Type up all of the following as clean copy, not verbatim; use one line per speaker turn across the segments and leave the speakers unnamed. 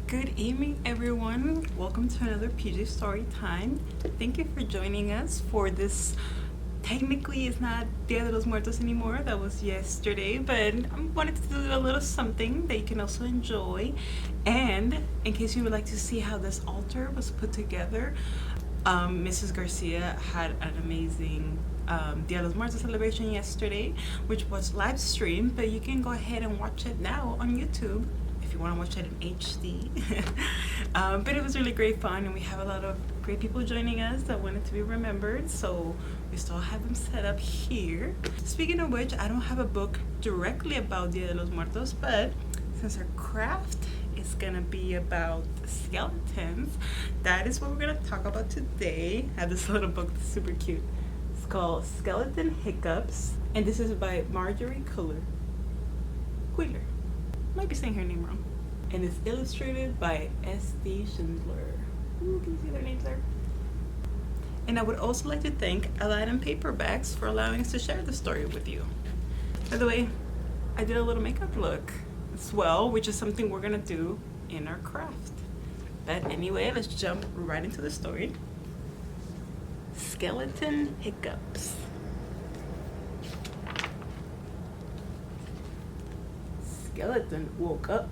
Good evening, everyone. Welcome to another PJ Storytime. Thank you for joining us for this. Technically, it's not Dia de los Muertos anymore. That was yesterday, but I wanted to do a little something that you can also enjoy. And in case you would like to see how this altar was put together, Mrs. Garcia had an amazing Dia de los Muertos celebration yesterday, which was live streamed, but you can go ahead and watch it now on YouTube if you want to watch it in HD. But it was really great fun, and we have a lot of great people joining us that wanted to be remembered, so we still have them set up here. Speaking of which, I don't have a book directly about Dia de los Muertos, but since our craft is gonna be about skeletons, that is what we're gonna talk about today. I have this little book that's super cute. It's called Skeleton Hiccups, and this is by Margery Cuyler. Might be saying her name wrong. And it's illustrated by S.D. Schindler. Ooh, can you see their names there? And I would also like to thank Aladdin Paperbacks for allowing us to share the story with you. By the way, I did a little makeup look as well, which is something we're gonna do in our craft. But anyway, let's jump right into the story. Skeleton Hiccups. Skeleton woke up,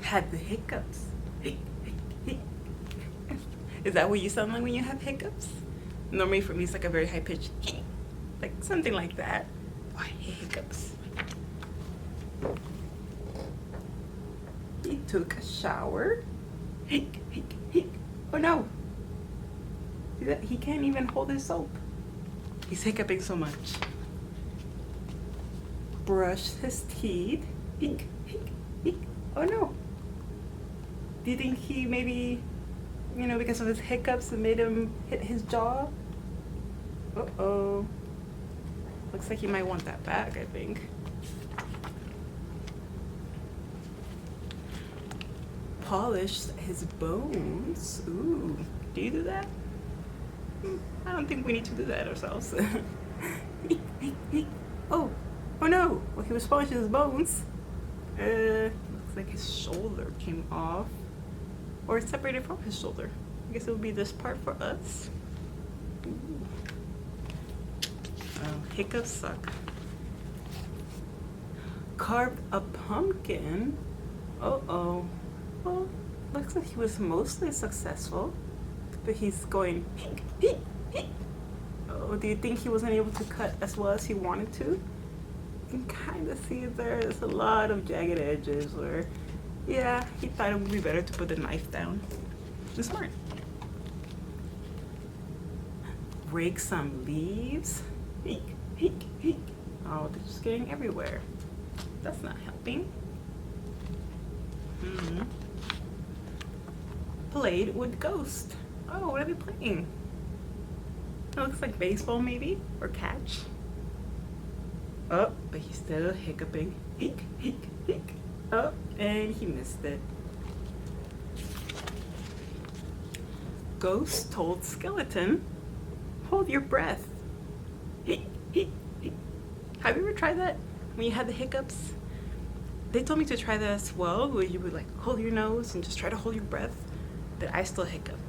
had the hiccups. Is that what you sound like when you have hiccups? Normally for me it's like a very high pitched, like something like that. Oh, I hate hiccups. He took a shower. Oh no! He can't even hold his soap. He's hiccuping so much. Brushed his teeth. Oh no. Do you think he maybe, because of his hiccups, it made him hit his jaw? Uh-oh. Looks like he might want that back, I think. Polished his bones. Ooh. Do you do that? I don't think we need to do that ourselves. Oh no! Well, he was polishing his bones. Looks like his shoulder came off. Or it's separated from his shoulder. I guess it would be this part for us. Ooh. Oh, hiccups suck. Carved a pumpkin. Uh-oh. Well, looks like he was mostly successful. But he's going... Oh, do you think he wasn't able to cut as well as he wanted to? You can kind of see there's a lot of jagged edges where, yeah, he thought it would be better to put the knife down. It's smart. Rake some leaves. Oh, they're just getting everywhere. That's not helping. Played with ghost. Oh, what are they playing? It looks like baseball maybe, or catch. Oh, but he's still hiccuping. Oh, and he missed it. Ghost told Skeleton, hold your breath. Have you ever tried that when you had the hiccups? They told me to try that as well, where you would like hold your nose and just try to hold your breath, but I still hiccup.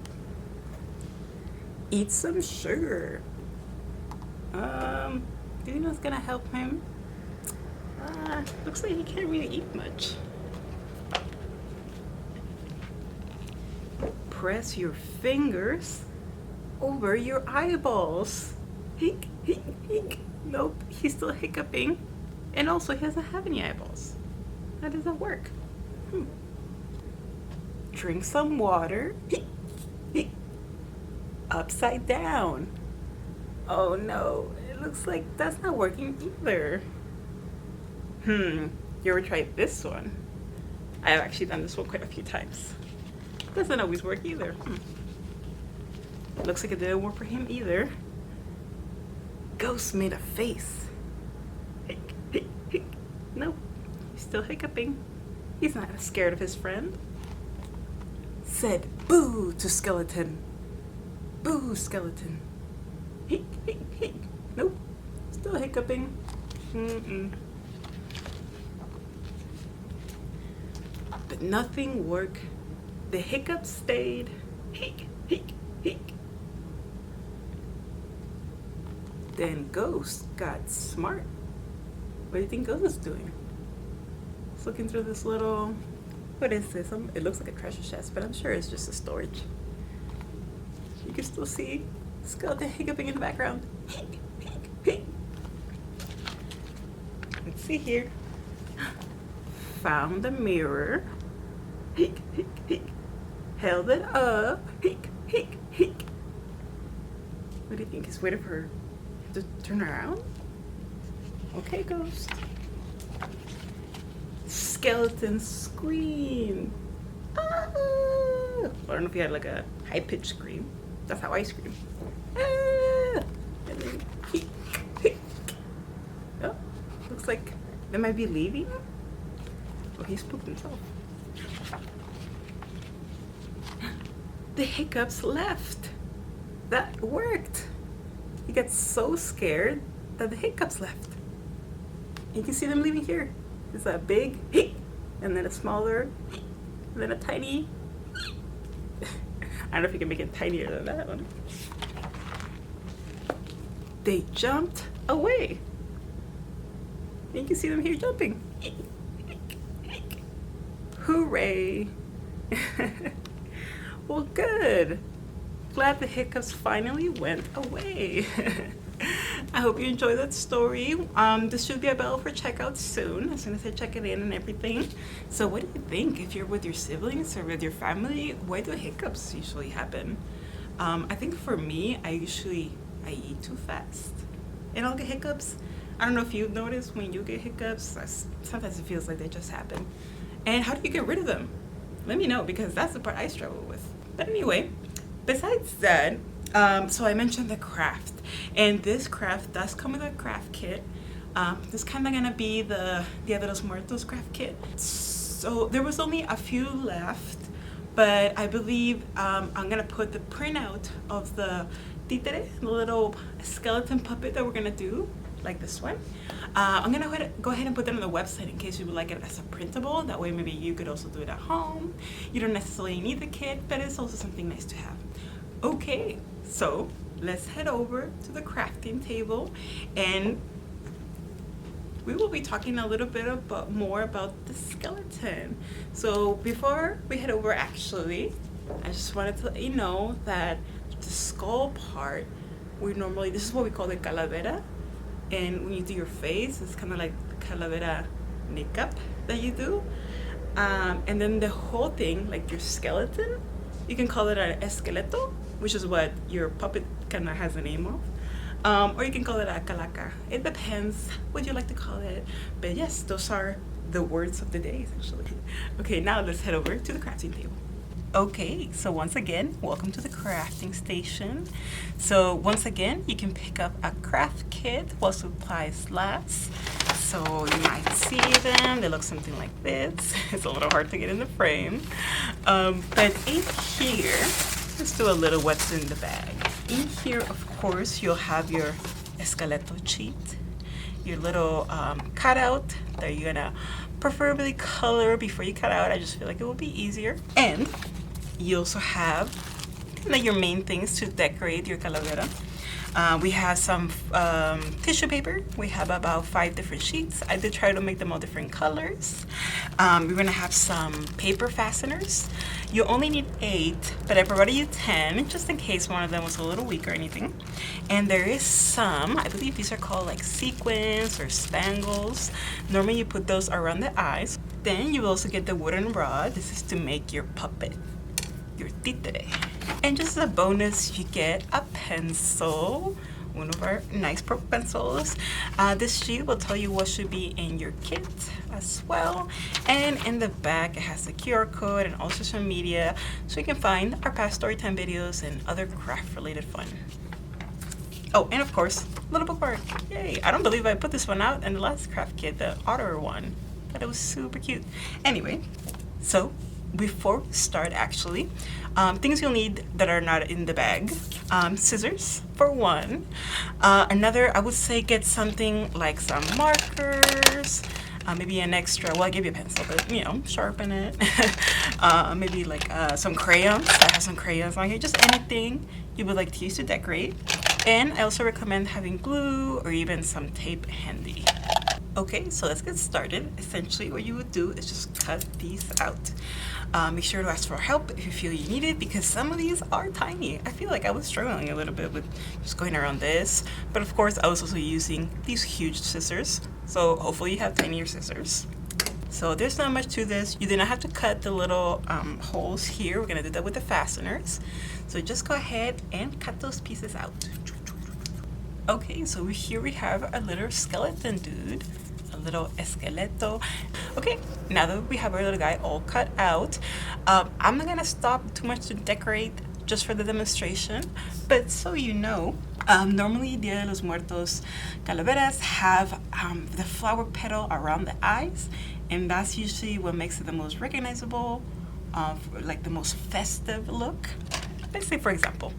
Eat some sugar. Do you know it's gonna help him? Looks like he can't really eat much. Press your fingers over your eyeballs. Nope, he's still hiccuping. And also he doesn't have any eyeballs. How does that work? Drink some water. Upside down. Oh no, it looks like that's not working either. You ever tried this one? I have actually done this one quite a few times. Doesn't always work either. Looks like it didn't work for him either. Ghost made a face. Nope, he's still hiccuping. He's not scared of his friend. Said boo to Skeleton. Boo, Skeleton. Nope, still hiccuping. but nothing worked. The hiccups stayed. Hic, hic, hic. Then Ghost got smart. What do you think Ghost is doing? It's looking through this little, what is this? It looks like a treasure chest, but I'm sure it's just a storage. You can still see skeleton hiccuping in the background. Hic, hic, hic. Let's see here. Found the mirror. Hic, hic, hic. Held it up. Hic, hic, hic. What do you think? He's waiting for her to turn around? Okay, Ghost. Skeleton scream. Ah! I don't know if you had like a high-pitched scream. That's how I scream. Ah! And then hic, hic. Oh, looks like they might be leaving. Oh, he spooked himself. The hiccups left. That worked. He got so scared that the hiccups left. You can see them leaving here. There's a big hic, and then a smaller hic, and then a tiny. I don't know if you can make it tinier than that one. They jumped away. You can see them here jumping. Hooray! Well, good. Glad the hiccups finally went away. I hope you enjoyed that story. This should be available for checkout soon, as soon as I check it in and everything. So what do you think? If you're with your siblings or with your family, why do hiccups usually happen? I think for me, I eat too fast and I'll get hiccups. I don't know if you've noticed when you get hiccups, sometimes it feels like they just happen. And how do you get rid of them? Let me know, because that's the part I struggle with. But anyway, besides that, so I mentioned the craft, and this craft does come with a craft kit. This is kind of gonna be the Dia de los Muertos craft kit. So there was only a few left, but I believe I'm gonna put the printout of the títere, the little skeleton puppet that we're gonna do, like this one. I'm gonna go ahead and put that on the website in case you would like it as a printable. That way maybe you could also do it at home. You don't necessarily need the kit, but it's also something nice to have. Okay, so let's head over to the crafting table, and we will be talking a little bit more about the skeleton. So before we head over, actually, I just wanted to let you know that the skull part, this is what we call the calavera. And when you do your face, it's kind of like the calavera makeup that you do. And then the whole thing, like your skeleton, you can call it an esqueleto, which is what your puppet kind of has a name of. Or you can call it a calaca. It depends what you like to call it. But yes, those are the words of the day, essentially. Okay, now let's head over to the crafting table. Okay, so once again, welcome to the crafting station. So once again, you can pick up a craft kit while supplies last. So you might see them, they look something like this. It's a little hard to get in the frame. But in here, let's do a little what's in the bag. In here, of course, you'll have your esqueleto sheet, your little cutout that you're gonna preferably color before you cut out. I just feel like it will be easier. And you also have kind of your main things to decorate your calavera. We have some tissue paper. We have about 5 different sheets. I did try to make them all different colors. We're gonna have some paper fasteners. You only need 8, but I provided you 10 just in case one of them was a little weak or anything. And there is some, I believe these are called like sequins or spangles. Normally you put those around the eyes. Then you will also get the wooden rod. This is to make your puppet, your títere. And just as a bonus, you get a pencil, one of our nice purple pencils. This sheet will tell you what should be in your kit as well. And in the back, it has the QR code and all social media, so you can find our past Storytime videos and other craft-related fun. Oh, and of course, little bookmark. Yay! I don't believe I put this one out in the last craft kit, the otter one, but it was super cute. Anyway, so before we start, actually, things you'll need that are not in the bag. Scissors for one. Another, I would say get something like some markers, maybe an extra, well, I give you a pencil, but you know, sharpen it. Maybe like some crayons. I have some crayons on here, just anything you would like to use to decorate. And I also recommend having glue or even some tape handy. Okay, so let's get started. Essentially what you would do is just cut these out. Make sure to ask for help if you feel you need it, because some of these are tiny. I feel like I was struggling a little bit with just going around this, but of course I was also using these huge scissors, so hopefully you have tinier scissors. So there's not much to this. You do not have to cut the little holes here. We're gonna do that with the fasteners. So just go ahead and cut those pieces out. Okay, so here we have a little skeleton dude, a little esqueleto. Okay, now that we have our little guy all cut out, I'm not gonna stop too much to decorate just for the demonstration, but so you know, normally Dia de los Muertos calaveras have the flower petal around the eyes, and that's usually what makes it the most recognizable, like the most festive look. Let's say, for example,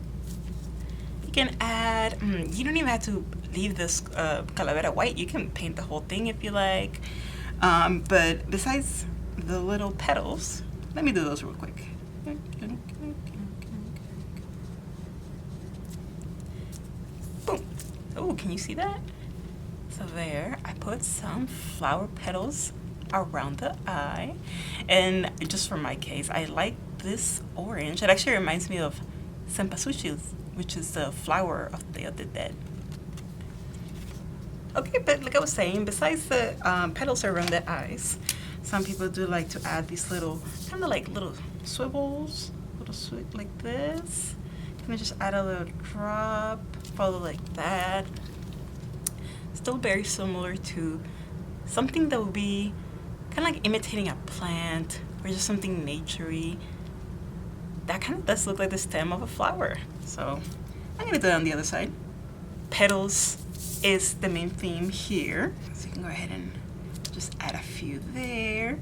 you can add, you don't even have to leave this calavera white. You can paint the whole thing if you like. But besides the little petals, let me do those real quick. Boom. Oh, can you see that? So there, I put some flower petals around the eye. And just for my case, I like this orange. It actually reminds me of cempasúchil, which is the flower of the dead. Okay, but like I was saying, besides the petals around the eyes, some people do like to add these little, kind of like little swivels, like this. Kind of just add a little drop, follow like that. Still very similar to something that would be kind of like imitating a plant or just something naturey. That kind of does look like the stem of a flower. So I'm gonna do it on the other side. Petals is the main theme here. So you can go ahead and just add a few there.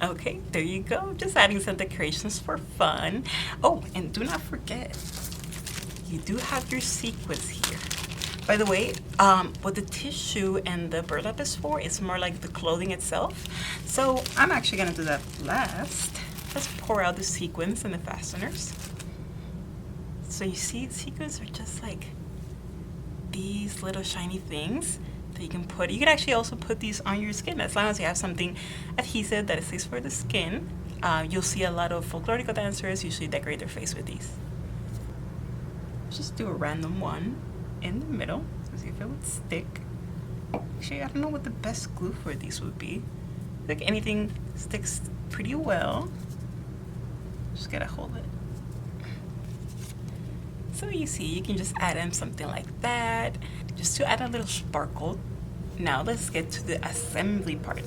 Okay, there you go. Just adding some decorations for fun. Oh, and do not forget, you do have your sequins here. By the way, what the tissue and the burlap is for, it's more like the clothing itself. So I'm actually gonna do that last. Let's pour out the sequins and the fasteners. So you see, sequins are just like these little shiny things that you can put. You can actually also put these on your skin as long as you have something adhesive that is safe for the skin. You'll see a lot of folkloric dancers usually decorate their face with these. Just do a random one in the middle to see if it would stick. Actually, I don't know what the best glue for these would be. Like anything sticks pretty well. Just gotta hold it. So you see, you can just add in something like that, just to add a little sparkle. Now let's get to the assembly part.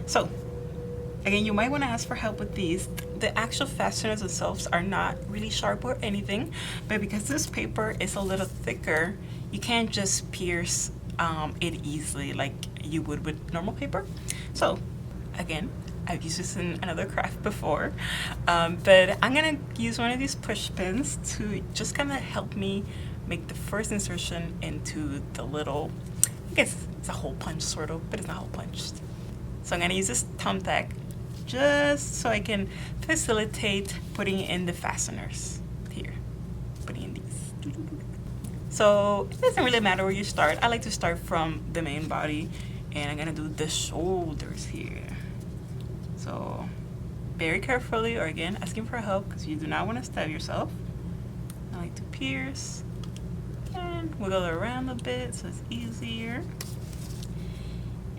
So again, you might want to ask for help with these. The actual fasteners themselves are not really sharp or anything, but because this paper is a little thicker, you can't just pierce it easily like you would with normal paper. So again, I've used this in another craft before, but I'm gonna use one of these push pins to just kind of help me make the first insertion into the little, I guess it's a hole punch sort of, but it's not hole punched. So I'm gonna use this thumbtack just so I can facilitate putting in the fasteners here, putting in these. So it doesn't really matter where you start. I like to start from the main body, and I'm gonna do the shoulders here. So very carefully, or again, asking for help because you do not want to stab yourself. I like to pierce and wiggle it around a bit so it's easier.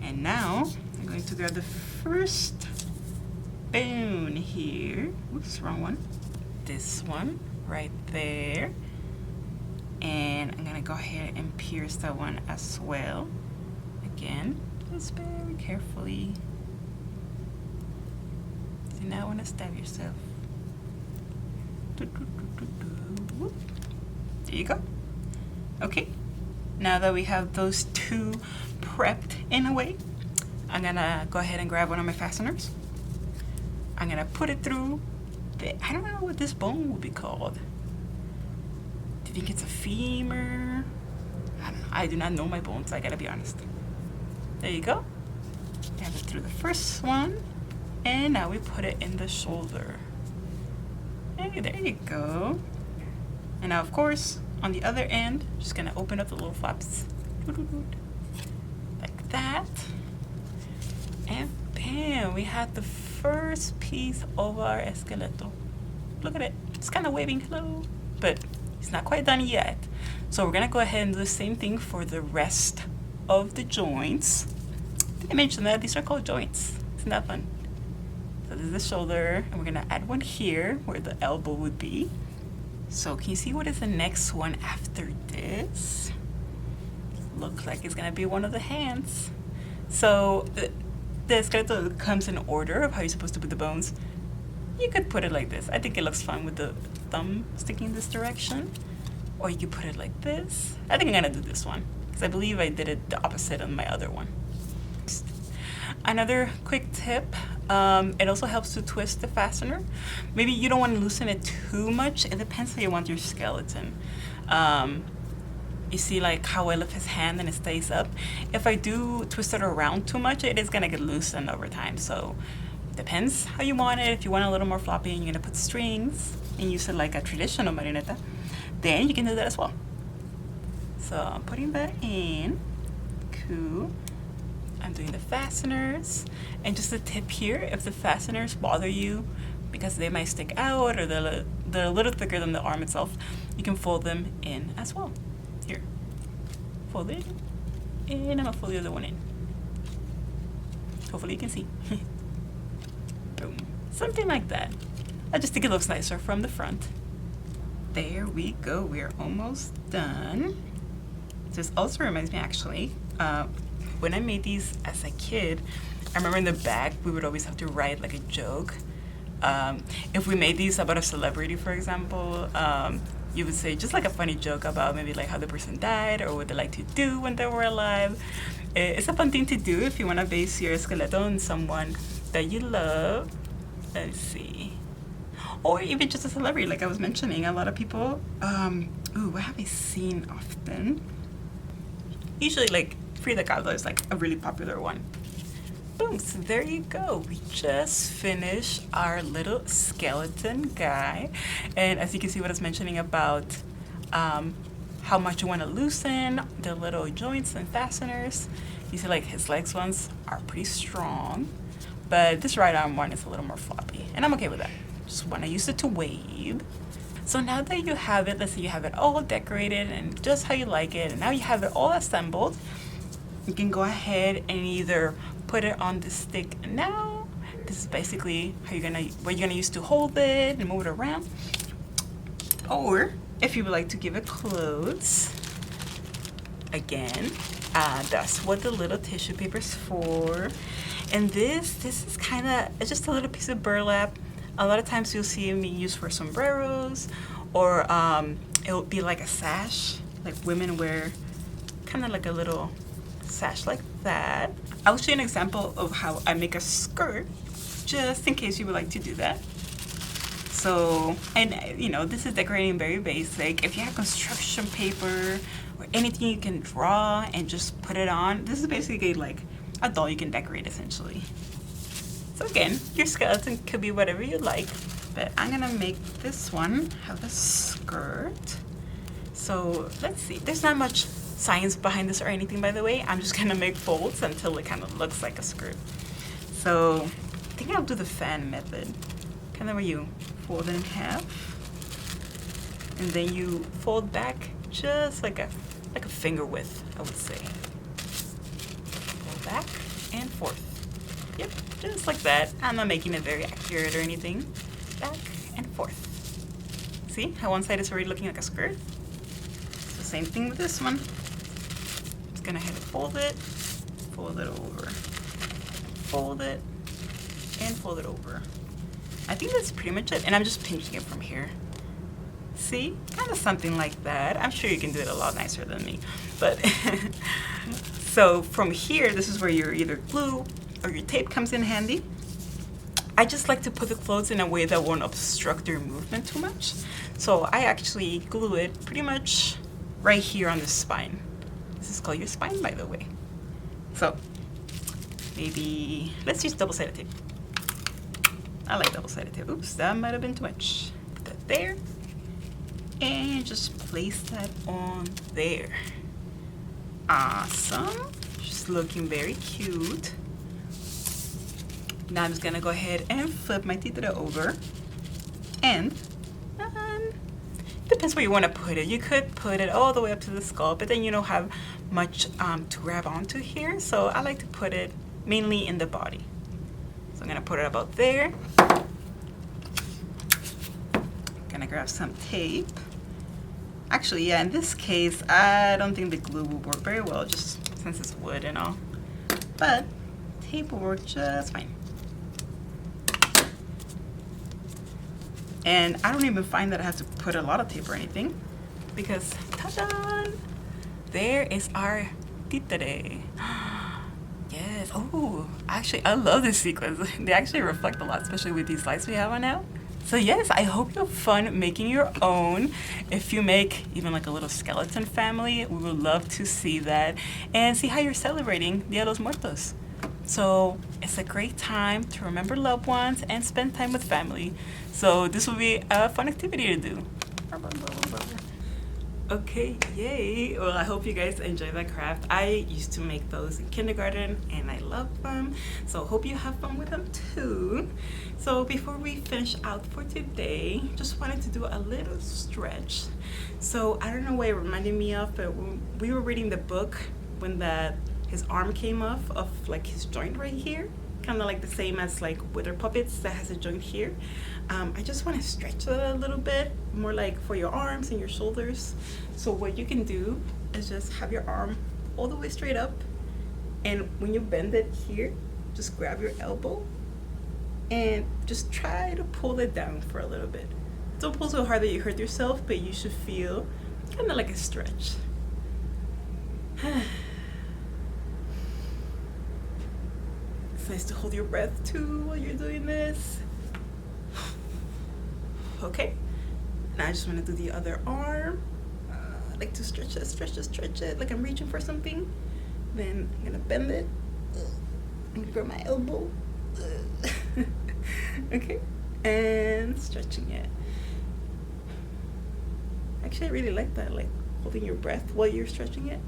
And now I'm going to grab the first bone here. Oops, wrong one. This one right there. And I'm gonna go ahead and pierce that one as well. Again, just very carefully. Do not want to stab yourself. There you go. Okay, now that we have those two prepped in a way, I'm gonna go ahead and grab one of my fasteners. I'm gonna put it through the, I don't know what this bone would be called. Do you think it's a femur? I don't know. I do not know my bones, I gotta be honest. There you go. Have it through the first one, and now we put it in the shoulder. Hey, there you go. And now, of course, on the other end, just gonna open up the little flaps like that, and bam, we had the first piece of our esqueleto. Look at it, it's kind of waving hello, but it's not quite done yet. So we're gonna go ahead and do the same thing for the rest of the joints. Did I mention that these are called joints? Isn't that fun? So this is the shoulder, and we're gonna add one here where the elbow would be. So can you see what is the next one after this? Looks like it's gonna be one of the hands. So the esqueleto comes in order of how you're supposed to put the bones. You could put it like this. I think it looks fun with the thumb sticking this direction. Or you could put it like this. I think I'm gonna do this one, because I believe I did it the opposite on my other one. Another quick tip, it also helps to twist the fastener. Maybe you don't want to loosen it too much. It depends how you want your skeleton. You see like how I lift his hand and it stays up. If I do twist it around too much, it is gonna get loosened over time. So depends how you want it. If you want a little more floppy and you're gonna put strings and use it like a traditional marioneta, then you can do that as well. So I'm putting that in. Cool. I'm doing the fasteners, and just a tip here, if the fasteners bother you because they might stick out or they're a little thicker than the arm itself, you can fold them in as well. Here, fold it in, and I'm gonna fold the other one in. Hopefully you can see. Boom, something like that. I just think it looks nicer from the front. There we go, we're almost done. This also reminds me actually, when I made these as a kid, I remember in the back we would always have to write like a joke. If we made these about a celebrity, for example, you would say just like a funny joke about maybe like how the person died or what they like to do when they were alive. It's a fun thing to do if you want to base your skeleton on someone that you love. Let's see. Or even just a celebrity, like I was mentioning. A lot of people, what have I seen often? Usually like Frida Kahlo is like a really popular one. Boom, so there you go. We just finished our little skeleton guy. And as you can see what I was mentioning about how much you want to loosen the little joints and fasteners. You see like his legs ones are pretty strong, but this right arm one is a little more floppy. And I'm okay with that. Just want to use it to wave. So now that you have it, let's say you have it all decorated and just how you like it, and now you have it all assembled, you can go ahead and either put it on the stick now. This is basically what you're gonna use to hold it and move it around. Or if you would like to give it clothes, again, that's what the little tissue paper is for. And this is kind of just a little piece of burlap. A lot of times you'll see me used for sombreros, or it'll be like a sash, like women wear kind of like a little sash like that. I'll show you an example of how I make a skirt, just in case you would like to do that. So, and this is decorating very basic. If you have construction paper or anything you can draw and just put it on, this is basically like a doll you can decorate essentially. So again, your skeleton could be whatever you like, but I'm gonna make this one have a skirt. So let's see, there's not much science behind this or anything, by the way. I'm just gonna make folds until it kind of looks like a skirt. So I think I'll do the fan method, kind of where you fold it in half, and then you fold back just like a finger width, I would say. Fold back and forth. Yep, just like that. I'm not making it very accurate or anything. Back and forth. See how one side is already looking like a skirt? So same thing with this one. Just gonna have to fold it over, fold it, and fold it over. I think that's pretty much it, and I'm just pinching it from here. See, kind of something like that. I'm sure you can do it a lot nicer than me, but so from here, this is where your either glue or your tape comes in handy. I just like to put the clothes in a way that won't obstruct their movement too much. So I actually glue it pretty much right here on the spine. This is called your spine, by the way. So maybe, let's use double-sided tape. I like double-sided tape. Oops, that might have been too much. Put that there. And just place that on there. Awesome. Just looking very cute. Now I'm just gonna go ahead and flip my titira over. And depends where you want to put it. You could put it all the way up to the skull, but then you don't have much to grab onto here. So I like to put it mainly in the body. So I'm gonna put it about there. Gonna grab some tape. Actually, yeah, in this case, I don't think the glue will work very well, just since it's wood and all. But tape will work just fine. And I don't even find that I have to put a lot of tape or anything, because ta-da! There is our titire. Yes. Oh, actually, I love this sequence. They actually reflect a lot, especially with these lights we have on now. So yes, I hope you have fun making your own. If you make even like a little skeleton family, we would love to see that and see how you're celebrating Dia de los Muertos. So it's a great time to remember loved ones and spend time with family. So this will be a fun activity to do. Okay, yay. Well, I hope you guys enjoy that craft. I used to make those in kindergarten and I love them. So hope you have fun with them too. So before we finish out for today, just wanted to do a little stretch. So I don't know what it reminded me of, but when we were reading the book, when his arm came off of like his joint right here, kind of like the same as like Wither Puppets that has a joint here. I just want to stretch that a little bit more, like for your arms and your shoulders. So what you can do is just have your arm all the way straight up, and when you bend it here, just grab your elbow and just try to pull it down for a little bit. Don't pull so hard that you hurt yourself, but you should feel kind of like a stretch. It's nice to hold your breath too while you're doing this. Okay, now I just want to do the other arm. I like to stretch it like I'm reaching for something. Then I'm gonna bend it. I'm gonna grab my elbow. Okay, and stretching it. Actually, I really like that, like holding your breath while you're stretching it.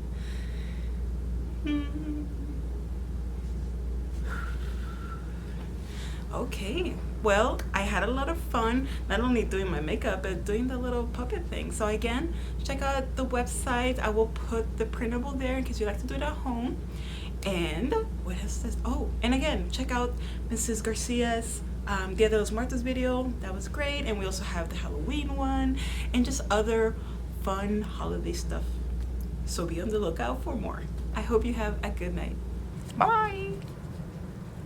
Okay, well, I had a lot of fun not only doing my makeup but doing the little puppet thing. So again, check out the website. I will put the printable there in case you like to do it at home. And what is this? Oh, and again, check out Mrs. Garcia's Dia de los Muertos video. That was great. And we also have the Halloween one and just other fun holiday stuff. So be on the lookout for more. I hope you have a good night. Bye!